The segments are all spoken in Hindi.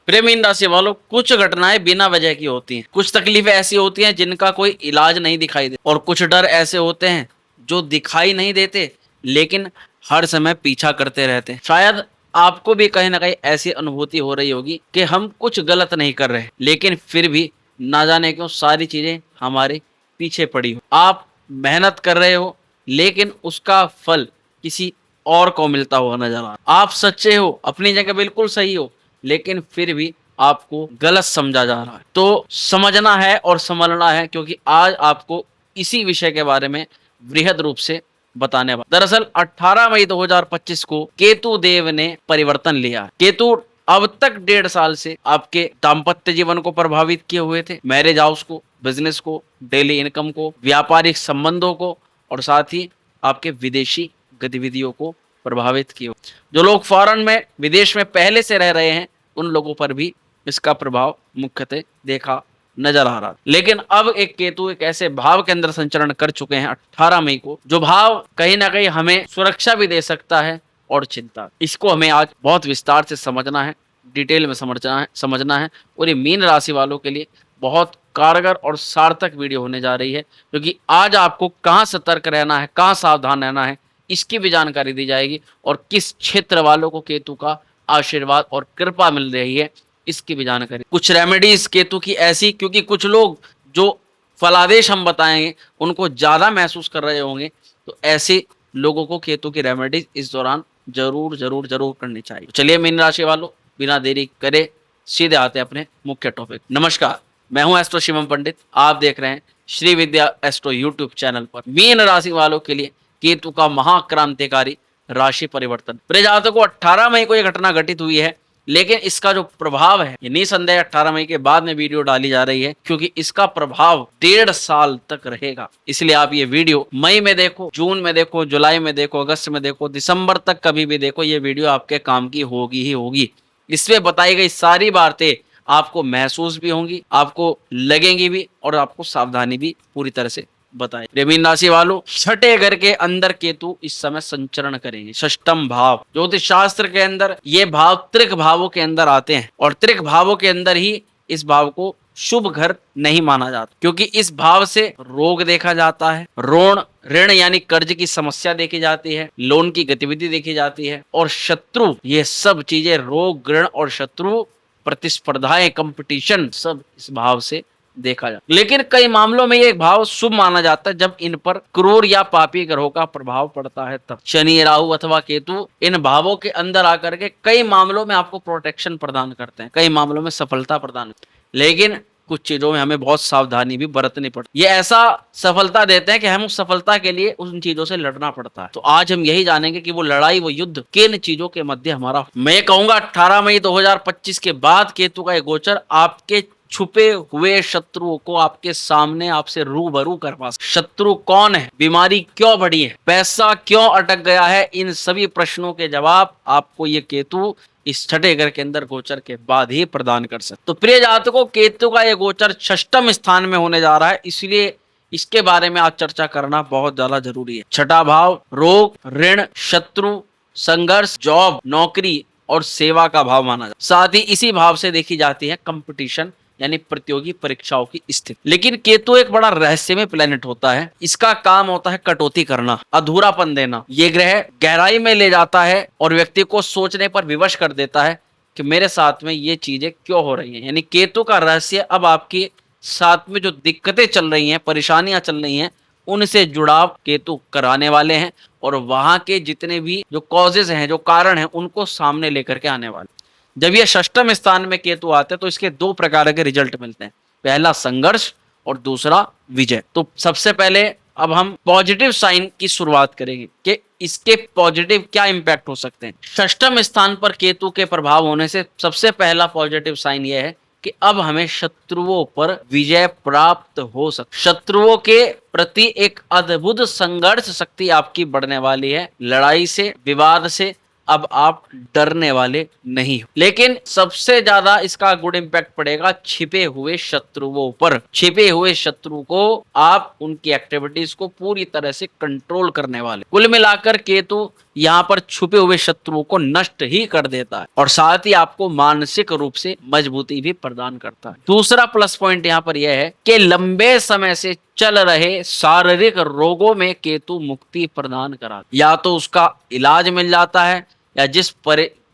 प्रिय मीन राशि वालों, कुछ घटनाएं बिना वजह की होती हैं, कुछ तकलीफें ऐसी होती हैं जिनका कोई इलाज नहीं दिखाई देता, और कुछ डर ऐसे होते हैं जो दिखाई नहीं देते लेकिन हर समय पीछा करते रहते हैं। शायद आपको भी कहीं ना कहीं ऐसी अनुभूति हो रही होगी कि हम कुछ गलत नहीं कर रहे, लेकिन फिर भी ना जाने क्यों सारी चीजें हमारे पीछे पड़ी हो। आप मेहनत कर रहे हो लेकिन उसका फल किसी और को मिलता हुआ नजर आ रहा है। आप सच्चे हो, अपनी जगह बिल्कुल सही हो, लेकिन फिर भी आपको गलत समझा जा रहा है। तो समझना है और संभलना है, क्योंकि आज आपको इसी विषय के बारे में वृहद रूप से बताने वाला। दरअसल 18 मई 2025 को केतु देव ने परिवर्तन लिया। केतु अब तक 1.5 साल से आपके दाम्पत्य जीवन को प्रभावित किए हुए थे, मैरिज हाउस को, बिजनेस को, डेली इनकम को, व्यापारिक संबंधों को, और साथ ही आपके विदेशी गतिविधियों को प्रभावित किए। जो लोग फॉरेन में, विदेश में पहले से रह रहे हैं, उन लोगों पर भी इसका प्रभाव मुख्यतः देखा नजर आ रहा। लेकिन अब एक केतु एक ऐसे भाव के अंदर संचरण कर चुके हैं 18 मई को, जो भाव कहीं ना कहीं हमें सुरक्षा भी दे सकता है और चिंता। इसको हमें आज बहुत विस्तार से समझना है, डिटेल में समझना है। और ये मीन राशि वालों के लिए बहुत कारगर और सार्थक वीडियो होने जा रही है, क्योंकि आज आपको कहाँ सतर्क रहना है, कहाँ सावधान रहना है, इसकी भी जानकारी दी जाएगी, और किस क्षेत्र वालों को केतु का आशीर्वाद और कृपा मिल रही है, इसकी भी जानकारी। कुछ रेमेडीज केतु की ऐसी, क्योंकि कुछ लोग जो फलादेश हम बताएंगे उनको ज्यादा महसूस कर रहे होंगे, तो ऐसे लोगों को केतु की रेमेडीज इस दौरान जरूर जरूर जरूर करनी चाहिए। चलिए मीन राशि वालों, बिना देरी करे सीधे आते हैं अपने मुख्य टॉपिक। नमस्कार, मैं हूं एस्ट्रो शिवम पंडित। आप देख रहे हैं श्री विद्या एस्ट्रो यूट्यूब चैनल पर। मीन राशि वालों के लिए केतु का महाक्रांतिकारी राशि परिवर्तन। प्रिय को 18 मई को यह घटना घटित हुई है, लेकिन इसका जो प्रभाव है, ये निसंदेह 18 मई के बाद में वीडियो डाली जा रही है, क्योंकि इसका प्रभाव 1.5 साल तक रहेगा। इसलिए आप ये वीडियो मई में देखो, जून में देखो, जुलाई में देखो, अगस्त में देखो, दिसंबर तक कभी भी देखो, ये वीडियो आपके काम की होगी ही होगी। इसमें बताई गई सारी बातें आपको महसूस भी होंगी, आपको लगेंगी भी, और आपको सावधानी भी पूरी तरह से बताए। मीन राशि वालों, छठे घर के अंदर केतु इस समय संचरण करेंगे। षष्टम भाव, ज्योतिष शास्त्र के अंदर ये भाव त्रिक भावों के अंदर आते हैं, और त्रिक भावों के अंदर ही इस भाव को शुभ घर नहीं माना जाता, क्योंकि इस भाव से रोग देखा जाता है, ऋण यानी कर्ज की समस्या देखी जाती है, लोन की गतिविधि देखी जाती है, और शत्रु, ये सब चीजें, रोग, ऋण और शत्रु, प्रतिस्पर्धाएं, कंपटीशन, सब इस भाव से देखा जाता। लेकिन कई मामलों में ये भाव शुभ माना जाता है जब इन पर क्रूर या पापी ग्रहों का प्रभाव पड़ता है तब। शनि, राहु अथवा केतु इन भावों के अंदर आकर के कई मामलों में आपको प्रोटेक्शन प्रदान करते हैं, कई मामलों में सफलता प्रदान करते हैं, लेकिन कुछ चीजों में हमें बहुत सावधानी भी बरतनी पड़ती है। ये ऐसा सफलता देते हैं कि हम उस सफलता के लिए उन चीजों से लड़ना पड़ता है। तो आज हम यही जानेंगे कि वो लड़ाई, वो युद्ध किन चीजों के मध्य हमारा। मैं कहूंगा 18 मई 2025 के बाद केतु का गोचर आपके छुपे हुए शत्रुओं को आपके सामने, आपसे रूबरू करवा। शत्रु कौन है, बीमारी क्यों बढ़ी है, पैसा क्यों अटक गया है, इन सभी प्रश्नों के जवाब आपको ये केतु इस छठे घर के अंदर गोचर के बाद ही प्रदान कर सकते। तो प्रिय जातकों, केतु का ये गोचर षष्टम स्थान में होने जा रहा है, इसलिए इसके बारे में आज चर्चा करना बहुत ज्यादा जरूरी है। छठा भाव रोग, ऋण, शत्रु, संघर्ष, जॉब, नौकरी और सेवा का भाव माना जाता है। साथ ही इसी भाव से देखी जाती है कंपटीशन यानी प्रतियोगी परीक्षाओं की स्थिति। लेकिन केतु एक बड़ा रहस्यमय प्लेनेट होता है। इसका काम होता है कटौती करना, अधूरापन देना। ये ग्रह गहराई में ले जाता है और व्यक्ति को सोचने पर विवश कर देता है कि मेरे साथ में ये चीजें क्यों हो रही हैं। यानी केतु का रहस्य अब आपके साथ में जो दिक्कतें चल रही हैं, परेशानियां चल रही हैं, उनसे जुड़ाव केतु कराने वाले हैं, और वहां के जितने भी जो कॉजेज हैं, जो कारण हैं, उनको सामने लेकर के आने वाले। जब ये षष्टम स्थान में केतु आते हैं तो इसके दो प्रकार के रिजल्ट मिलते हैं, पहला संघर्ष और दूसरा विजय। तो सबसे पहले अब हम पॉजिटिव साइन की शुरुआत करेंगे कि इसके पॉजिटिव क्या इंपैक्ट हो सकते हैं। षष्टम स्थान पर केतु के प्रभाव होने से सबसे पहला पॉजिटिव साइन यह है कि अब हमें शत्रुओं पर विजय प्राप्त हो सकती। शत्रुओं के प्रति एक अद्भुत संघर्ष शक्ति आपकी बढ़ने वाली है। लड़ाई से, विवाद से अब आप डरने वाले नहीं हो। लेकिन सबसे ज्यादा इसका गुड इम्पैक्ट पड़ेगा छिपे हुए शत्रुओं पर। छिपे हुए शत्रु को आप उनकी एक्टिविटीज को पूरी तरह से कंट्रोल करने वाले। कुल मिलाकर केतु यहाँ पर छुपे हुए शत्रुओं को नष्ट ही कर देता है और साथ ही आपको मानसिक रूप से मजबूती भी प्रदान करता है। दूसरा प्लस पॉइंट यहाँ पर यह है कि लंबे समय से चल रहे शारीरिक रोगों में केतु मुक्ति प्रदान करा, या तो उसका इलाज मिल जाता है या जिस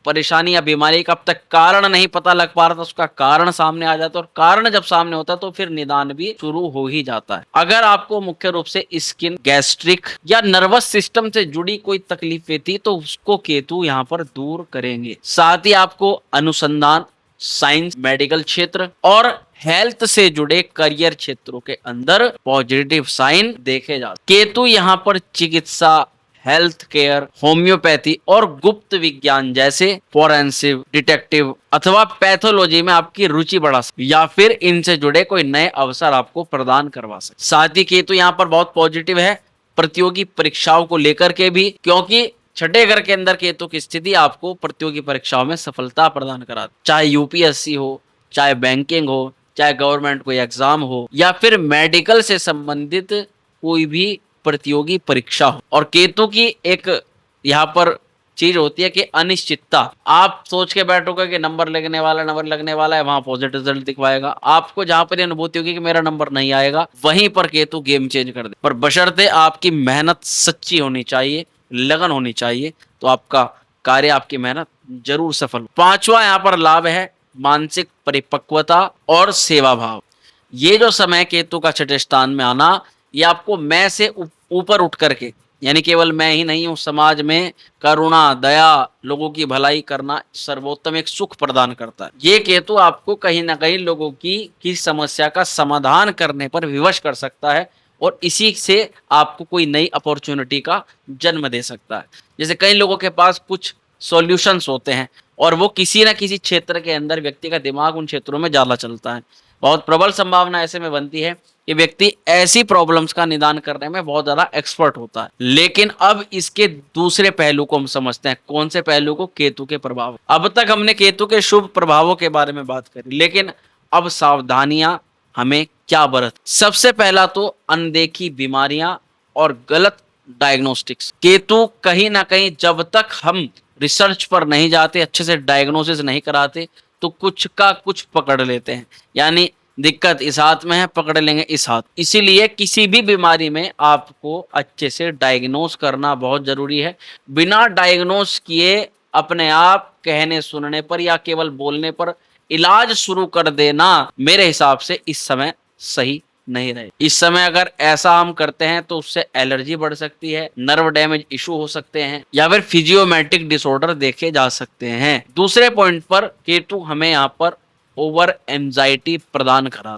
परेशानी या बीमारी का अब तक कारण नहीं पता लग पा रहा था उसका कारण सामने आ जाता है, और कारण जब सामने होता है तो फिर निदान भी शुरू हो ही जाता है। अगर आपको मुख्य रूप से स्किन, गैस्ट्रिक या नर्वस सिस्टम से जुड़ी कोई तकलीफें थी तो उसको केतु यहाँ पर दूर करेंगे। साथ ही आपको अनुसंधान, साइंस, मेडिकल क्षेत्र और हेल्थ से जुड़े करियर क्षेत्रों के अंदर पॉजिटिव साइन देखे जाते। केतु यहाँ पर चिकित्सा, हेल्थ केयर, होम्योपैथी और गुप्त विज्ञान जैसे फोरेंसिक, डिटेक्टिव अथवा पैथोलॉजी में आपकी रुचि बढ़ा सकते या फिर इनसे जुड़े कोई नए अवसर आपको प्रदान करवा सकते। साथ ही केतु यहाँ पर बहुत पॉजिटिव है प्रतियोगी परीक्षाओं को लेकर के भी, क्योंकि छठे घर के अंदर केतु की स्थिति आपको प्रतियोगी परीक्षाओं में सफलता प्रदान कराती। चाहे यूपीएससी हो, चाहे बैंकिंग हो, चाहे गवर्नमेंट कोई एग्जाम हो या फिर मेडिकल से संबंधित कोई भी प्रतियोगी परीक्षा हो। और केतु की एक यहाँ पर चीज होती है कि अनिश्चितता। आप सोच के बैठोगे कि नंबर लगने वाला है, वहां पॉजिटिव रिजल्ट दिखवाएगा। आपको जहां पर अनुभूति होगी कि मेरा नंबर नहीं आएगा, वहीं पर केतु गेम चेंज कर दे। पर बशर्ते आपकी मेहनत सच्ची होनी चाहिए, लगन होनी चाहिए, तो आपका कार्य, आपकी मेहनत जरूर सफल। पांचवा यहाँ पर लाभ है मानसिक परिपक्वता और सेवा भाव। ये जो समय केतु का छठे स्थान में आना, ये आपको मैं से ऊपर उठ करके, यानी केवल मैं ही नहीं हूं, समाज में करुणा, दया, लोगों की भलाई करना सर्वोत्तम एक सुख प्रदान करता है। ये केतु आपको कहीं ना कहीं लोगों की समस्या का समाधान करने पर विवश कर सकता है और इसी से आपको कोई नई अपॉर्चुनिटी का जन्म दे सकता है। जैसे कई लोगों के पास कुछ सॉल्यूशंस होते हैं और वो किसी ना किसी क्षेत्र के अंदर व्यक्ति का दिमाग उन क्षेत्रों में ज्यादा चलता है। बहुत प्रबल संभावना ऐसे में बनती है कि व्यक्ति ऐसी प्रॉब्लम्स का निदान करने में बहुत ज्यादा एक्सपर्ट होता है। लेकिन अब इसके दूसरे पहलू को हम समझते हैं। कौन से पहलू को? केतु के प्रभाव। अब तक हमने केतु के शुभ प्रभावों के बारे में बात करी, लेकिन अब सावधानियां हमें क्या बरत। सबसे पहला तो अनदेखी बीमारियां और गलत डायग्नोस्टिक्स। केतु कहीं ना कहीं जब तक हम रिसर्च पर नहीं जाते, अच्छे से डायग्नोसिस नहीं कराते, तो कुछ का कुछ पकड़ लेते हैं। यानी दिक्कत इस हाथ में है, पकड़ लेंगे इस हाथ। इसीलिए किसी भी बीमारी में आपको अच्छे से डायग्नोस करना बहुत जरूरी है। बिना डायग्नोस किए अपने आप कहने सुनने पर या केवल बोलने पर इलाज शुरू कर देना मेरे हिसाब से इस समय सही नहीं रहे। इस समय अगर ऐसा हम करते हैं तो उससे एलर्जी बढ़ सकती है, नर्व डैमेज इशू हो सकते हैं या फिर फिजियोमेट्रिक डिसऑर्डर देखे जा सकते हैं। दूसरे पॉइंट पर केतु हमें यहाँ पर ओवर एंजाइटी प्रदान करा।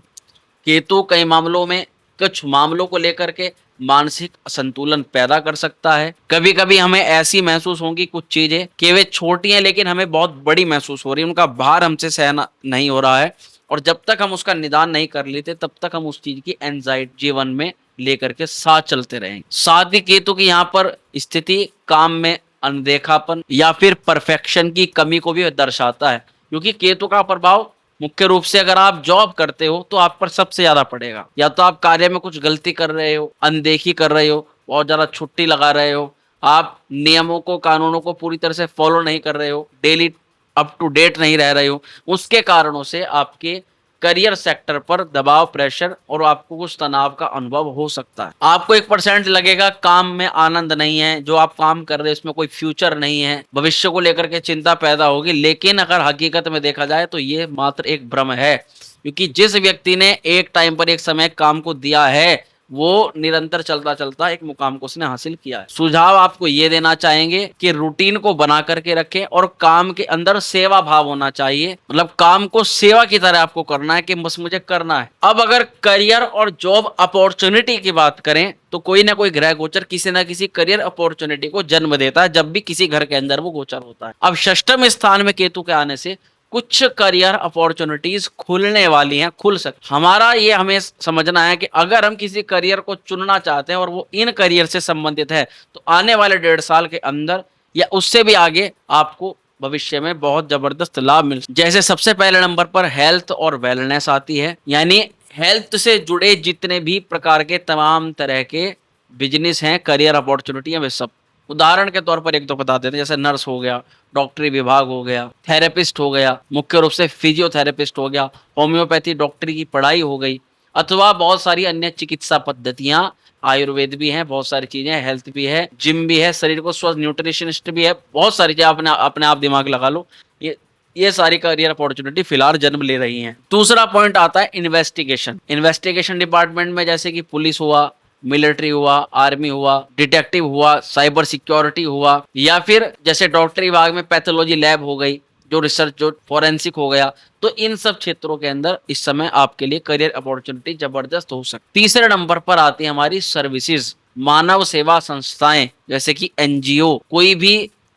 केतु कई मामलों में, कुछ मामलों को लेकर के मानसिक असंतुलन पैदा कर सकता है। कभी कभी हमें ऐसी महसूस होंगी कुछ चीजें कि वे छोटी हैं लेकिन हमें बहुत बड़ी महसूस हो रही है, उनका भार हमसे सहना नहीं हो रहा है, और जब तक हम उसका निदान नहीं कर लेते तब तक हम उस चीज की एंजाइटी जीवन में लेकर के साथ चलते रहेंगे। साथ ही केतु की यहाँ पर स्थिति काम में अनदेखापन या फिर परफेक्शन की कमी को भी दर्शाता है, क्योंकि केतु का प्रभाव मुख्य रूप से अगर आप जॉब करते हो तो आप पर सबसे ज्यादा पड़ेगा। या तो आप कार्य में कुछ गलती कर रहे हो, अनदेखी कर रहे हो, बहुत ज्यादा छुट्टी लगा रहे हो, आप नियमों को, कानूनों को पूरी तरह से फॉलो नहीं कर रहे हो, डेली अप टू डेट नहीं रह रहे हो, उसके कारणों से आपके करियर सेक्टर पर दबाव, प्रेशर और आपको कुछ तनाव का अनुभव हो सकता है। आपको 1% लगेगा काम में आनंद नहीं है, जो आप काम कर रहे हैं इसमें कोई फ्यूचर नहीं है, भविष्य को लेकर के चिंता पैदा होगी। लेकिन अगर हकीकत में देखा जाए तो ये मात्र एक भ्रम है, क्योंकि जिस व्यक्ति ने एक टाइम पर एक समय काम को दिया है वो निरंतर चलता चलता एक मुकाम को उसने हासिल किया है। सुझाव आपको ये देना चाहेंगे कि रूटीन को बना करके रखें और काम के अंदर सेवा भाव होना चाहिए, मतलब काम को सेवा की तरह आपको करना है कि बस मुझे करना है। अब अगर करियर और जॉब अपॉर्चुनिटी की बात करें तो कोई ना कोई ग्रह गोचर किसी ना किसी करियर अपॉर्चुनिटी को जन्म देता है जब भी किसी घर के अंदर वो गोचर होता है। अब षष्ठम स्थान में केतु के आने से कुछ करियर अपॉर्चुनिटीज खुलने वाली हैं, खुल सकती। हमारा ये हमें समझना है कि अगर हम किसी करियर को चुनना चाहते हैं और वो इन करियर से संबंधित है तो आने वाले 1.5 साल के अंदर या उससे भी आगे आपको भविष्य में बहुत जबरदस्त लाभ मिल। जैसे सबसे पहले नंबर पर हेल्थ और वेलनेस आती है, यानी हेल्थ से जुड़े जितने भी प्रकार के तमाम तरह के बिजनेस हैं, करियर अपॉर्चुनिटी है, वे सब। उदाहरण के तौर पर एक तो बता देते हैं, जैसे नर्स हो गया, डॉक्टरी विभाग हो गया, थेरेपिस्ट हो गया, मुख्य रूप से फिजियोथेरेपिस्ट हो गया, होम्योपैथी डॉक्टरी की पढ़ाई हो गई, अथवा बहुत सारी अन्य चिकित्सा पद्धतियां, आयुर्वेद भी है, बहुत सारी चीजें, हेल्थ भी है, जिम भी है, शरीर को स्वस्थ न्यूट्रिशनिस्ट भी है, बहुत सारी चीजें अपने अपने आप दिमाग लगा लो। ये सारी करियर अपॉर्चुनिटी फिलहाल जन्म ले रही हैं। दूसरा पॉइंट आता है इन्वेस्टिगेशन। इन्वेस्टिगेशन डिपार्टमेंट में जैसे कि पुलिस हुआ, मिलिट्री हुआ, आर्मी हुआ, डिटेक्टिव हुआ, साइबर सिक्योरिटी हुआ, या फिर जैसे डॉक्टरी विभाग में पैथोलॉजी लैब हो गई, जो रिसर्च, जो फॉरेंसिक हो गया। तो इन सब क्षेत्रों के अंदर इस समय आपके लिए करियर अपॉर्चुनिटी जबरदस्त हो सकती। तीसरे नंबर पर आती है हमारी सर्विसेज, मानव सेवा संस्थाएं, जैसे कि एनजीओ।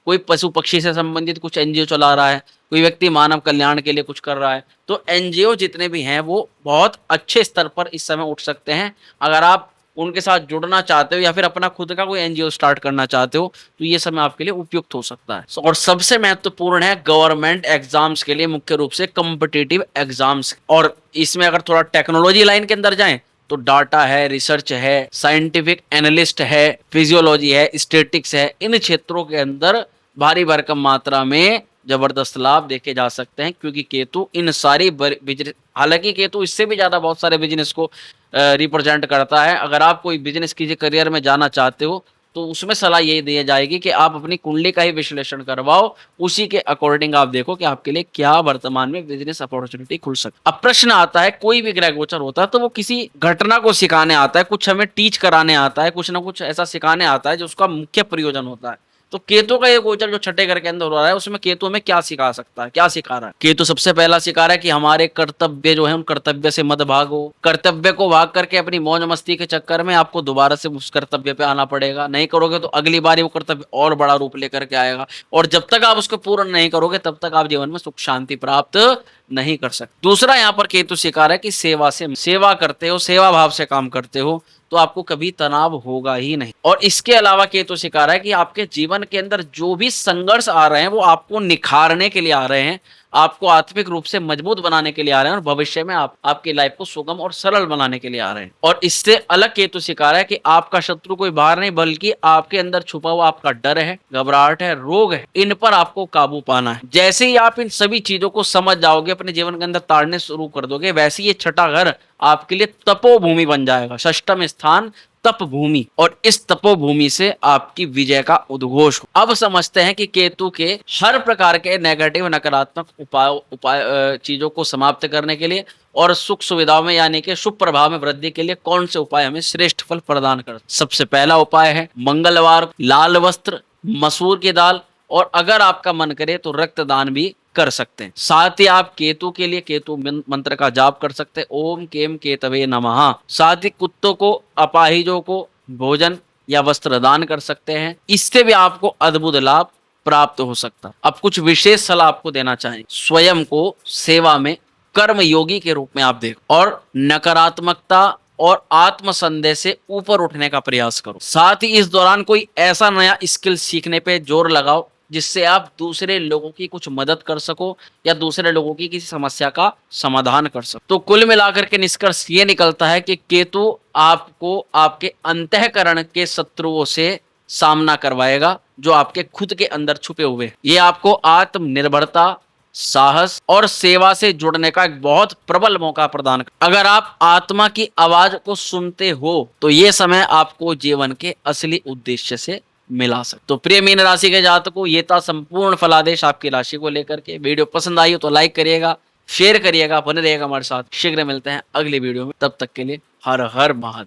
कोई पशु पक्षी से संबंधित कुछ एनजीओ चला रहा है, कोई व्यक्ति मानव कल्याण के लिए कुछ कर रहा है, तो एनजीओ जितने भी हैं वो बहुत अच्छे स्तर पर इस समय उठ सकते हैं। अगर आप उनके साथ जुड़ना चाहते हो या फिर अपना खुद का कोई एनजीओ स्टार्ट करना चाहते हो, तो ये समय आपके लिए उपयुक्त हो सकता है। और सबसे महत्वपूर्ण है गवर्नमेंट एग्जाम्स के लिए, मुख्य रूप से कॉम्पिटिटिव एग्जाम्स। और इसमें अगर थोड़ा टेक्नोलॉजी लाइन के अंदर जाएं तो डाटा है, रिसर्च है, साइंटिफिक एनालिस्ट है, फिजियोलॉजी है, स्टेटिक्स है, इन क्षेत्रों के अंदर भारी भरकम मात्रा में जबरदस्त लाभ देखे जा सकते हैं, क्योंकि केतु इन सारी बिजनेस, हालांकि केतु इससे भी ज्यादा बहुत सारे बिजनेस को रिप्रेजेंट करता है। अगर आप कोई बिजनेस की करियर में जाना चाहते हो तो उसमें सलाह ये दी जाएगी कि आप अपनी कुंडली का ही विश्लेषण करवाओ, उसी के अकॉर्डिंग आप देखो कि आपके लिए क्या वर्तमान में बिजनेस अपॉर्चुनिटी खुल सकती है। अब प्रश्न आता है, कोई भी ग्रह गोचर होता है तो वो किसी घटना को सिखाने आता है, कुछ हमें टीच कराने आता है, कुछ ना कुछ ऐसा सिखाने आता है जो उसका मुख्य प्रयोजन होता है। तो केतु का ये गोचर जो छठे घर के अंदर हो रहा है, उसमें केतु हमें क्या सिखा सकता है, क्या सिखा रहा है? केतु सबसे पहला सिखा रहा है कि हमारे कर्तव्य जो है उन कर्तव्य से मत भागो। कर्तव्य को भाग करके अपनी मौज मस्ती के चक्कर में आपको दोबारा से उस कर्तव्य पे आना पड़ेगा। नहीं करोगे तो अगली बार वो कर्तव्य और बड़ा रूप लेकर के आएगा, और जब तक आप उसको पूर्ण नहीं करोगे तब तक आप जीवन में सुख शांति प्राप्त नहीं कर सकते। दूसरा यहाँ पर केतु सिखा रहा है कि सेवा करते हो, सेवा भाव से काम करते हो तो आपको कभी तनाव होगा ही नहीं। और इसके अलावा केतु सिखा रहा है कि आपके जीवन के अंदर जो भी संघर्ष आ रहे हैं वो आपको निखारने के लिए आ रहे हैं, आपको आत्मिक रूप से मजबूत बनाने के लिए आ रहे हैं, और भविष्य में आपकी लाइफ को सुगम और सरल बनाने के लिए आ रहे हैं। और इससे अलग केतु सिखा रहा है कि आपका शत्रु कोई बाहर नहीं, बल्कि आपके अंदर छुपा हुआ आपका डर है, घबराहट है, रोग है, इन पर आपको काबू पाना है। जैसे ही आप इन सभी चीजों को समझ जाओगे, अपने जीवन के अंदर ताड़ने शुरू कर दोगे, वैसे ये छठा घर आपके लिए तपोभूमि बन जाएगा, षष्ठम स्थान तप भूमि, और इस तपोभूमि से आपकी विजय का उद्घोष। अब समझते हैं कि केतु के हर प्रकार के नेगेटिव, नकारात्मक उपाय चीजों को समाप्त करने के लिए और सुख सुविधाओं में यानी कि शुभ प्रभाव में वृद्धि के लिए कौन से उपाय हमें श्रेष्ठ फल प्रदान कर। सबसे पहला उपाय है मंगलवार लाल वस्त्र, मसूर की दाल, और अगर आपका मन करे तो रक्तदान भी कर सकते हैं। साथ ही आप केतु के लिए केतु मंत्र का जाप कर सकते हैं, ओम केम केतवे नमः। साथ ही कुत्तों को, अपाहिजों को भोजन या वस्त्र दान कर सकते हैं, इससे भी आपको अद्भुत लाभ प्राप्त हो सकता है। अब कुछ विशेष सलाह आपको देना चाहेंगे, स्वयं को सेवा में कर्म योगी के रूप में आप देखो, और नकारात्मकता और आत्मसंदेह से ऊपर उठने का प्रयास करो। साथ ही इस दौरान कोई ऐसा नया स्किल सीखने पे जोर लगाओ जिससे आप दूसरे लोगों की कुछ मदद कर सको या दूसरे लोगों की किसी समस्या का समाधान कर सको। तो कुल मिलाकर के निष्कर्ष ये निकलता है कि केतु आपको आपके अंतःकरण के शत्रुओं से सामना करवाएगा जो आपके खुद के अंदर छुपे हुए। ये आपको आत्मनिर्भरता, साहस और सेवा से जुड़ने का एक बहुत प्रबल मौका प्रदान कर। अगर आप आत्मा की आवाज को सुनते हो तो ये समय आपको जीवन के असली उद्देश्य से मिला सकते। तो प्रिय मीन राशि के जातकों, ये था संपूर्ण फलादेश आपकी राशि को लेकर के। वीडियो पसंद आई हो तो लाइक करिएगा, शेयर करिएगा, बने रहिएगा हमारे साथ। शीघ्र मिलते हैं अगली वीडियो में, तब तक के लिए हर हर महादेव।